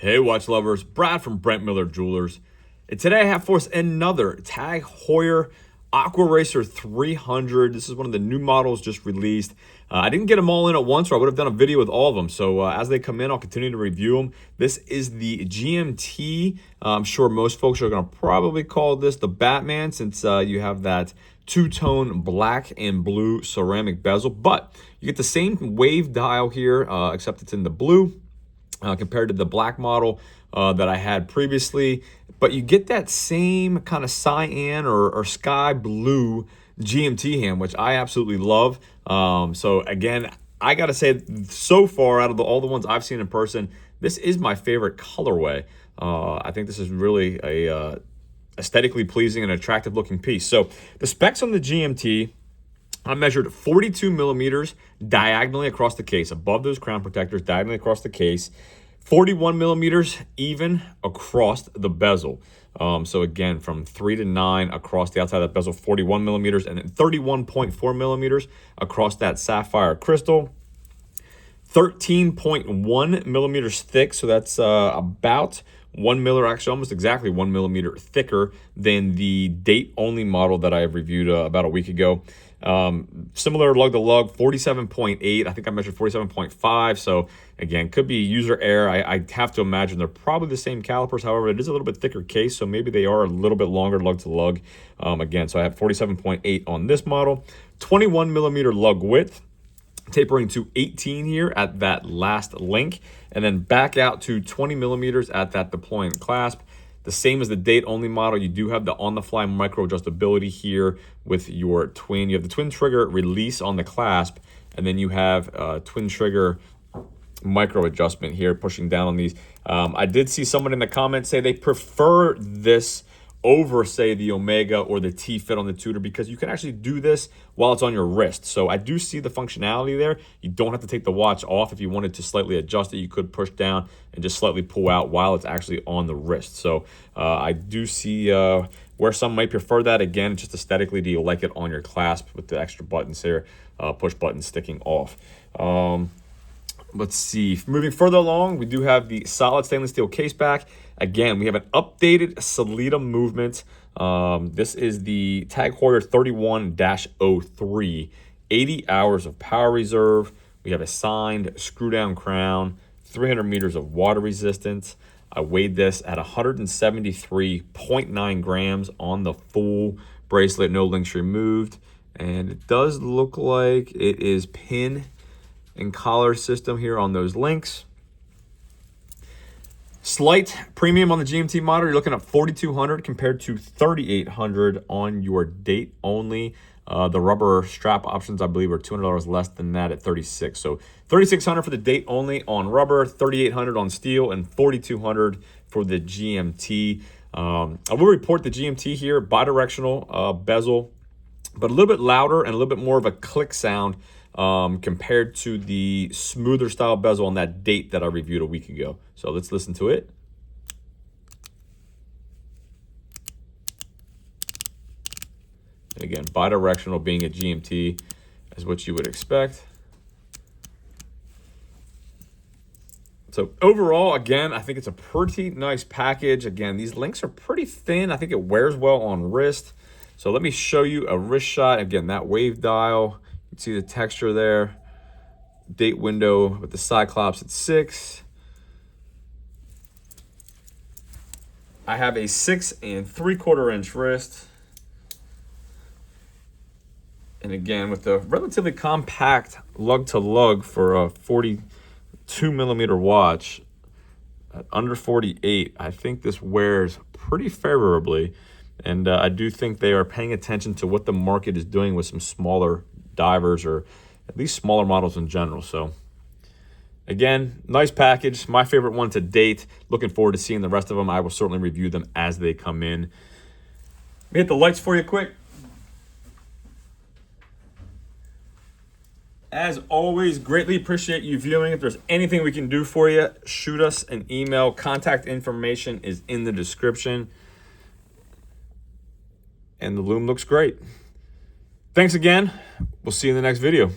Hey watch lovers, Brad from Brent Miller Jewelers. And today I have for us another TAG Heuer Aquaracer 300. This is one of the new models just released. I didn't get them all in at once or I would have done a video with all of them. So as they come in, I'll continue to review them. This is the GMT. I'm sure most folks are going to probably call this the Batman since you have that two-tone black and blue ceramic bezel. But you get the same wave dial here, except it's in the blue. Compared to the black model that I had previously. But you get that same kind of cyan or sky blue GMT hand, which I absolutely love. So again, I gotta say, so far out of all the ones I've seen in person, this is my favorite colorway. I think this is really a aesthetically pleasing and attractive looking piece. So the specs on the GMT, I measured 42 millimeters diagonally across the case, above those crown protectors, diagonally across the case, 41 millimeters even across the bezel. So again, from 3 to 9 across the outside of that bezel, 41 millimeters, and then 31.4 millimeters across that sapphire crystal. 13.1 millimeters thick, so that's about 1 millimeter, actually almost exactly 1 millimeter thicker than the date-only model that I have reviewed about a week ago. Similar lug to lug, 47.8. I think I measured 47.5. So again, could be user error. I have to imagine they're probably the same calipers. However, it is a little bit thicker case, so maybe they are a little bit longer lug to lug. Again, so I have 47.8 on this model, 21 millimeter lug width, tapering to 18 here at that last link, and then back out to 20 millimeters at that deploying clasp. The same as the date-only model, you do have the on-the-fly micro adjustability here with your twin. You have the twin trigger release on the clasp, and then you have twin trigger micro adjustment here, pushing down on these. I did see someone in the comments say they prefer this over, say, the Omega or the T-Fit on the Tudor, because you can actually do this while it's on your wrist. So I do see the functionality there. You don't have to take the watch off. If you wanted to slightly adjust it, you could push down and just slightly pull out while it's actually on the wrist. So I do see where some might prefer that. Again, just aesthetically, do you like it on your clasp with the extra buttons here, push buttons sticking off. Let's see. Moving further along, we do have the solid stainless steel case back. Again, we have an updated Salida movement. This is the TAG Heuer 31-03, 80 hours of power reserve. We have a signed screw-down crown, 300 meters of water resistance. I weighed this at 173.9 grams on the full bracelet, no links removed. And it does look like it is pin and collar system here on those links. Slight premium on the GMT model. You're looking at $4,200 compared to $3,800 on your date only. The rubber strap options, I believe, are $200 less than that at $3,600. So $3,600 for the date only on rubber, $3,800 on steel, and $4,200 for the GMT. I will report the GMT here, bidirectional bezel, but a little bit louder and a little bit more of a click sound compared to the smoother style bezel on that date that I reviewed a week ago. So let's listen to it. And again, bidirectional being a GMT is what you would expect. So overall, again, I think it's a pretty nice package. Again, these links are pretty thin. I think it wears well on wrist. So let me show you a wrist shot. Again, that wave dial. You can see the texture there. Date window with the Cyclops at 6. I have a 6 3/4 inch wrist. And again, with a relatively compact lug to lug for a 42 millimeter watch at under 48, I think this wears pretty favorably. And I do think they are paying attention to what the market is doing with some smaller divers, or at least smaller models in general. So again, nice package, my favorite one to date. Looking forward to seeing the rest of them. I will certainly review them as they come in. Let me hit the lights for you quick. As always, greatly appreciate you viewing. If there's anything we can do for you, shoot us an email. Contact information is in the description. And the loom looks great. Thanks again. We'll see you in the next video.